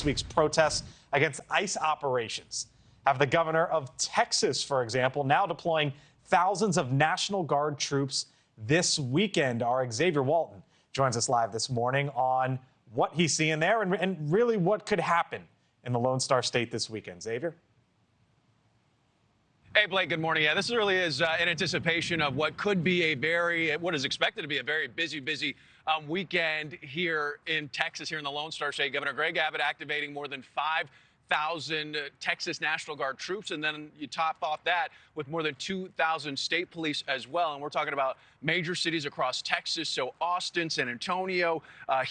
this week's protests against ICE operations. Have the governor of Texas, for example, now deploying thousands of National Guard troops this weekend. Our Xavier Walton joins us live this morning on what he's seeing there and really what could happen in the Lone Star State this weekend. Xavier? Hey, Blake, good morning. Yeah, this really is in anticipation of what could be what is expected to be a very busy weekend here in Texas, here in the Lone Star State. Governor Greg Abbott activating more than 5,000 Texas National Guard troops, and then you top off that with more than 2,000 state police as well. And we're talking about major cities across Texas, so Austin, San Antonio,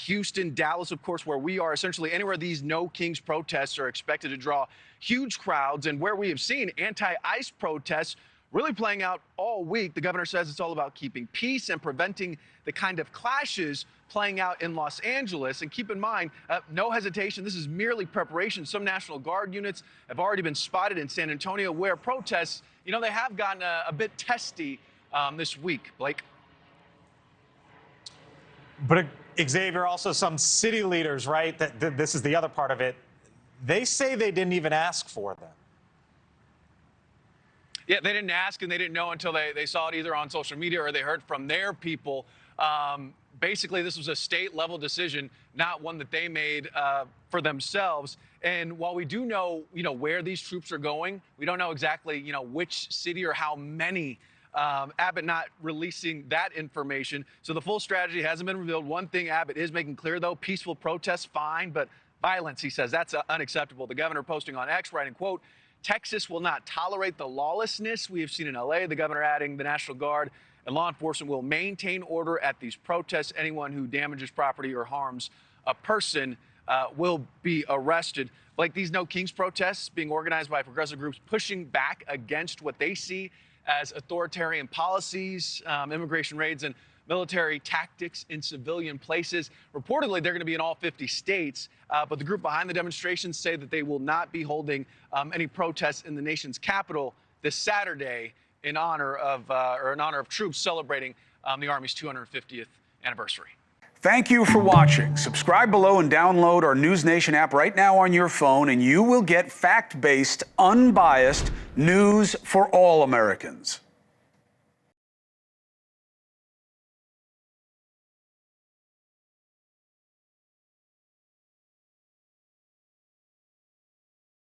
Houston, Dallas, of course, where we are. Essentially anywhere these No Kings protests are expected to draw huge crowds, and where we have seen anti-ICE protests really playing out all week. The governor says it's all about keeping peace and preventing the kind of clashes playing out in Los Angeles. And keep in mind, no hesitation, this is merely preparation. Some National Guard units have already been spotted in San Antonio where protests, you know, they have gotten a bit testy this week. Blake? But Xavier, also some city leaders, right? This is the other part of it. They say they didn't even ask for them. Yeah, they didn't ask and they didn't know until they saw it either on social media or they heard from their people. Basically, this was a state-level decision, not one that they made for themselves. And while we do know, where these troops are going, we don't know exactly, which city or how many. Abbott not releasing that information. So the full strategy hasn't been revealed. One thing Abbott is making clear, though, peaceful protests, fine, but violence, he says, that's unacceptable. The governor posting on X, writing, quote, Texas will not tolerate the lawlessness we have seen in L.A. The governor adding the National Guard and law enforcement will maintain order at these protests. Anyone who damages property or harms a person will be arrested. Like these No Kings protests being organized by progressive groups pushing back against what they see as authoritarian policies, immigration raids, and military tactics in civilian places. Reportedly, they're going to be in all 50 states, but the group behind the demonstrations say that they will not be holding any protests in the nation's capital this Saturday in honor of troops celebrating the Army's 250th anniversary. Thank you for watching. Subscribe below and download our NewsNation app right now on your phone, and you will get fact-based, unbiased news for all Americans.